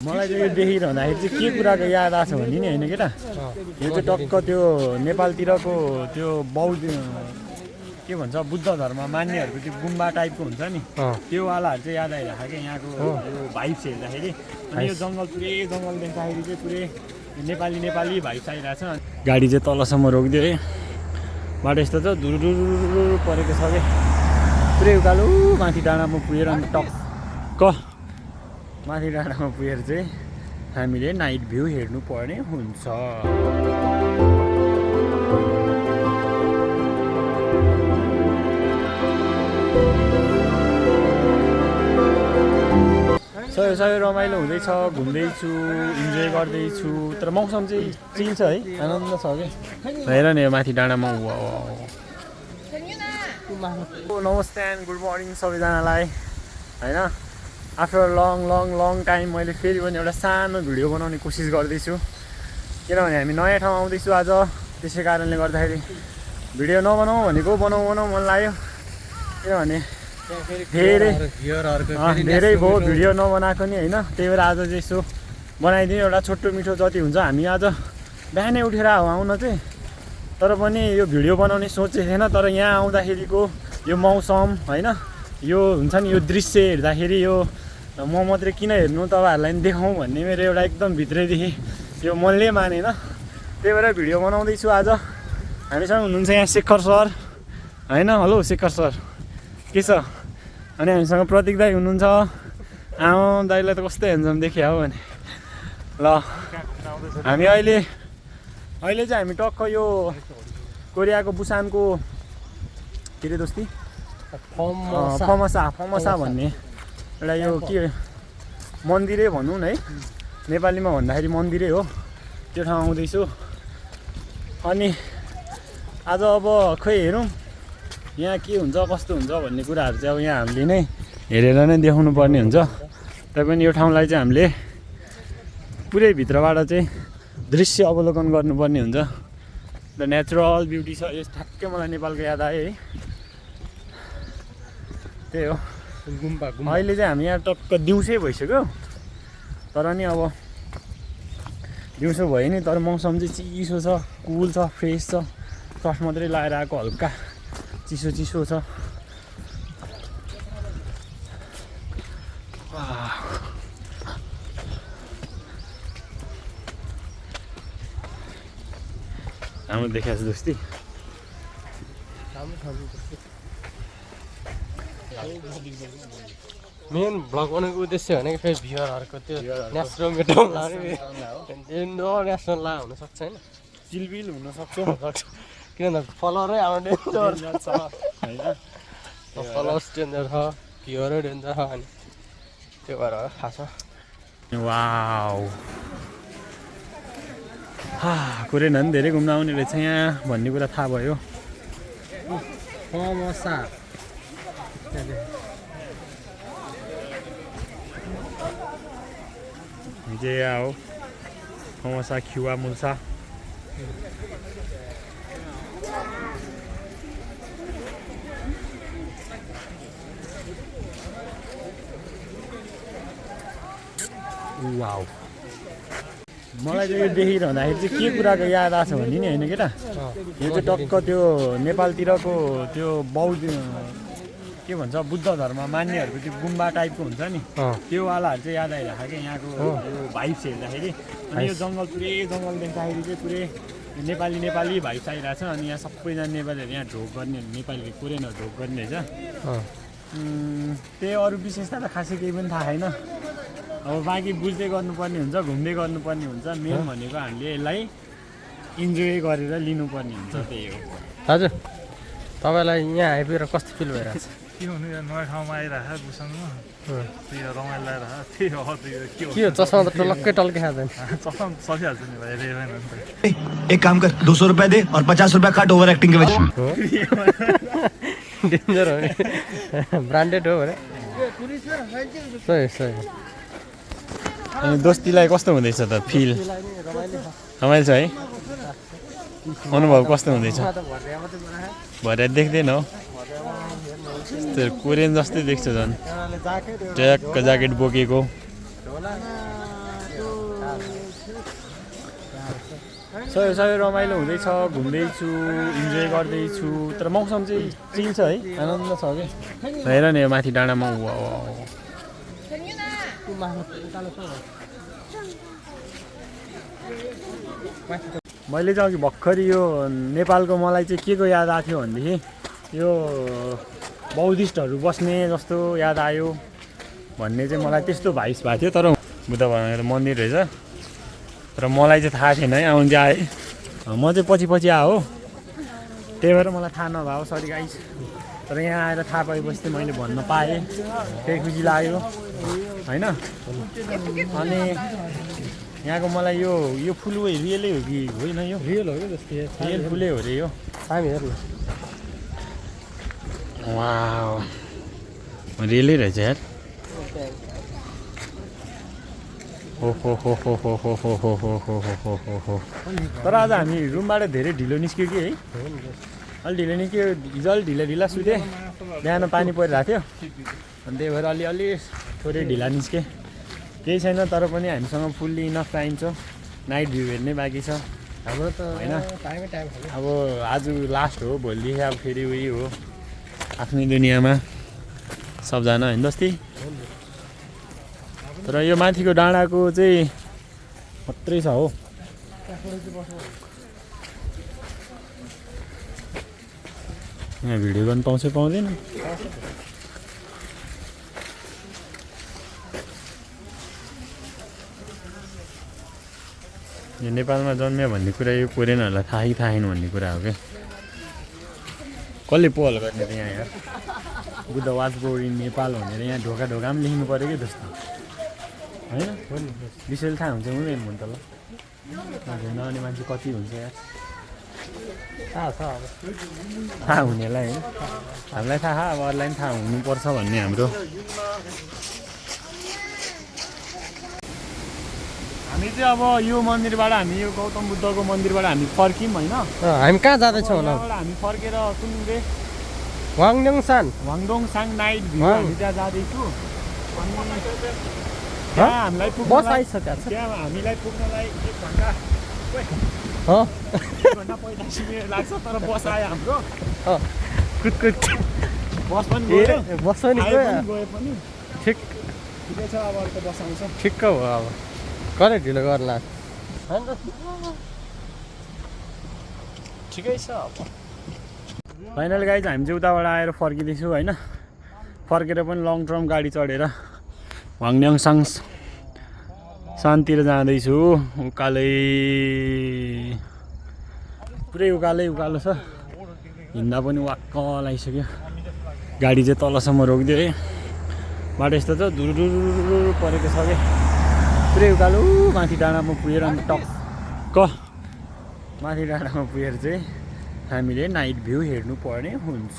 मलाई चाहिँ यो देखिरहँदाखेरि चाहिँ के कुराको याद आछ भन्ने नि होइन केटा यो चाहिँ टक्क त्यो नेपालतिरको त्यो बौद्ध के भन्छ बुद्ध धर्म मान्नेहरूको त्यो गुम्बा टाइपको हुन्छ नि त्यो वालाहरू चाहिँ याद आइरहेको क्या यहाँको यो भाइब्स हेर्दाखेरि अनि यो जङ्गल पुरै जङ्गल देख्दाखेरि चाहिँ पुरै नेपाली नेपाली भाइब्स आइरहेको छ गाडी चाहिँ तलसम्म रोकिदियो है बाटो यस्तो छ धुरुरु परेको छ कि पुरै उकालो माथि डाँडामा पुगेर अनि टक्क माथि डाँडामा पुगेर चाहिँ हामीले नाइट भ्यू हेर्नु पर्ने हुन्छ सबै रमाइलो हुँदैछ घुम्दैछु इन्जोय गर्दैछु तर मौसम चाहिँ चिल छ है आनन्द छ कि हेर नि माथि डाँडामा नमस्ते एन्ड गुड मर्निङ सबैजनालाई होइन आफ्टर लङ टाइम मैले फेरि पनि एउटा सानो भिडियो बनाउने कोसिस गर्दैछु किनभने हामी नयाँ ठाउँ आउँदैछु आज त्यसै कारणले गर्दाखेरि भिडियो नबनाऊ भनेको बनाउनु मन लाग्यो किनभने धेरै भयो भिडियो नबनाएको नि होइन त्यही भएर आज चाहिँ यसो बनाइदिनु एउटा छोटो मिठो जति हुन्छ हामी आज बिहानै उठेर आउन चाहिँ तर पनि यो भिडियो बनाउने सोचेको थिएन तर यहाँ आउँदाखेरिको यो मौसम होइन यो हुन्छ नि यो दृश्य हेर्दाखेरि यो म मात्रै किन हेर्नु तपाईँहरूलाई पनि देखाउँ भन्ने मेरो एउटा एकदम भित्रैदेखि यो मनले मानेन त्यही भएर भिडियो बनाउँदैछु आज हामीसँग हुनुहुन्छ यहाँ शेखर सर होइन हेलो शेखर सर के छ अनि हामीसँग प्रतीक दाई हुनुहुन्छ आमा दाईलाई त कस्तो हेन्सम देखिया हो भने ल हामी अहिले चाहिँ हामी टक्क यो कोरियाको बुसानको के अरे दोस्ती फमसा भन्ने एउटा यो के मन्दिरै भनौँ न है नेपालीमा भन्दाखेरि मन्दिरै हो त्यो ठाउँ आउँदैछु अनि आज अब खै हेरौँ यहाँ के हुन्छ कस्तो हुन्छ भन्ने कुराहरू चाहिँ अब यहाँ हामीले नै हेरेर नै देखाउनु पर्ने हुन्छ तैपनि यो ठाउँलाई चाहिँ हामीले पुरै भित्रबाट चाहिँ दृश्य अवलोकन गर्नुपर्ने हुन्छ द नेचुरल ब्युटी छ यो ठ्याक्कै मलाई नेपालको याद आयो है त्यही हो अहिले चाहिँ हामी यहाँ टक्क दिउँसै भइसक्यो तर नि अब दिउँसो भयो नि तर मौसम चाहिँ चिसो छ कुल छ फ्रेस छ टस मात्रै लगाएर आएको हल्का चिसो छ राम्रो देखिया छ दोस्ती मेन भ्लग बनाएको उद्देश्य भनेको फेरि भ्युअरहरूको त्यो नेसनल मेटाउन नेसनल ला हुनसक्छ होइन चिलबिल हुनसक्छ किनभने फलोवरै अब डेन्जर छ होइन फलोवर्स डेन्जर छ भ्युअरै डेन्जर छ अनि त्यो भएर थाहा छ वाउ कोरियन पनि धेरै घुम्न आउने रहेछ यहाँ भन्ने कुरा थाहा भयो फमसा जे हो फमसा खिवा मुल्सा वाउ मलाई चाहिँ यो देखिरहँदाखेरि चाहिँ के कुराको याद आछ भन्ने नि होइन केटा यो चाहिँ टक्क त्यो नेपालतिरको त्यो बौद्ध के भन्छ बुद्ध धर्म मान्नेहरूको त्यो गुम्बा टाइपको हुन्छ नि त्यो वालाहरू चाहिँ याद आइरहेको क्या यहाँको यो भाइब्स हेर्दाखेरि अनि यो जङ्गल पुरै जङ्गल देख्दाखेरि चाहिँ पुरै नेपाली नेपाली भाइब्स आइरहेको छ अनि यहाँ सबैजना नेपालीहरू यहाँ ढोक गर्ने नेपालीले कोरियनहरू ढोक गर्ने रहेछ त्यही अरू विशेषता त खासै केही पनि थाहा छैन अब बाँकी बुझ्दै गर्नुपर्ने हुन्छ घुम्दै गर्नुपर्ने हुन्छ मेन भनेको हामीले यसलाई इन्जोय गरेर लिनुपर्ने हुन्छ त्यही हो हजुर तपाईँलाई यहाँ आइपुगेर कस्तो फिल भइरहेको छ के हुनु यहाँ नयाँ ठाउँमा आइरहेको बुझ्नु त्यही रमाइलो लगाइरहेको त्यही हो के हो चस्मा त टलक्कै टल्कै खाँदैन चस्मा सकिहाल्छ नि भाइ एक काम कर 200 रुपए दे और 50 रुपए काट ओभर एक्टिंग के वजह डेन्जर हो नि ब्रान्डेड हो भने सही अनि दोस्तीलाई कस्तो हुँदैछ त फिल रमाइलो छ है अनुभव कस्तो हुँदैछ भरे देख्दैन हो कोरियन जस्तै देख्छ झन् ट्र्याकको ज्याकेट बोकेको सबै सबै रमाइलो हुँदैछ घुम्दैछु इन्जोय गर्दैछु तर मौसम चाहिँ चिल छ है आनन्द छ कि हेर नि यो माथि डाँडामा मैले चाहिँ अघि भर्खरै यो नेपालको मलाई चाहिँ के को याद आएको थियो भनेदेखि यो बौद्धिस्टहरू बस्ने जस्तो याद आयो भन्ने चाहिँ मलाई त्यस्तो भाइस भएको थियो तर बुद्ध भगवानको मन्दिर रहेछ तर मलाई चाहिँ थाहा थिएन है आउनु चाहिँ आएँ म चाहिँ पछि आयो त्यही भएर मलाई थाहा नभएको सरी गाइस तर यहाँ आएर थाहा पाएपछि चाहिँ मैले भन्न पाएँ त्यही खुसी लाग्यो होइन अनि यहाँको मलाई यो फुल रियलै हो कि होइन यो रियल हो कि जस्तै रियल फुलै हो रे यो हामी हेर्नु वाउ रियलै रहेछ यार तर आज हामी रुमबाट धेरै ढिलो निस्क्यो कि है अलि ढिलो निस्क्यो हिजो अलि ढिला सुतेँ बिहान पानी परिरहेको थियो अनि त्यही भएर अलि थोरै ढिला निस्केँ केही छैन तर पनि हामीसँग फुल्ली इनफ टाइम छ नाइट भ्यू हेर्ने बाँकी छ हाम्रो त होइन टाइम अब आज लास्ट हो भोलिदेखि अब फेरि उयो हो आफ्नै दुनियाँमा सबजना होइन जस्तै तर यो माथिको डाँडाको चाहिँ मात्रै छ हो यहाँ भिडियो गर्नु पाउँछ पाउँदैन यो नेपालमा जन्म्यो भन्ने कुरा यो कोरियनहरूलाई थाहै छैन भन्ने कुरा हो क्या कसले पहल गर्ने त यहाँ यार Buddha watch board in Nepal भनेर यहाँ ढोका पनि लेख्नु पऱ्यो कि जस्तो होइन विषयले थाहा हुन्छ हुँदैन भने त ल नआउने मान्छे कति हुन्छ यार थाहा छ अब थाहा हुनेलाई होइन हामीलाई थाहा अब अरूलाई पनि थाहा हुनुपर्छ भन्ने हाम्रो हामी चाहिँ अब यो मन्दिरबाट हामी यो गौतम बुद्धको मन्दिरबाट हामी फर्क्यौँ होइन हामी कहाँ जाँदैछौँ होला हामी फर्केर कुन रे वाङडोङसान वाङडोङसाङ नाइट भ्यू हामी त्यहाँ जाँदैछु त्यहाँ हामीलाई बस आइसक्यो त्यहाँ हामीलाई पुग्नलाई 1 घन्टा 45 मिनट लाग्छ तर बस आयो हाम्रो कुदकुद बस पनि गयो बस पनि गयो पनि ठिक ठिकै छ अब अर्को बस आउँछ ठिक्क हो अब कहिले ढिलो गर्ला ठिकै छ अब फाइनल गाइज हामी चाहिँ उताबाट आएर फर्किँदैछु होइन फर्केर पनि लङ टर्म गाडी चढेर वाङडोङसाङ शान्तिर जाँदैछु उकालै पुरै उकालो छ हिँड्दा पनि वाक्क लगाइसक्यो गाडी चाहिँ तलसम्म रोकिदियो है बाटो यस्तो त धुरुरु परेको छ कि पुरै उकालो माथि डाँडामा पुगेर अन्त टक्क माथि डाँडामा पुगेर चाहिँ हामीले नाइट भ्यू हेर्नु पर्ने हुन्छ।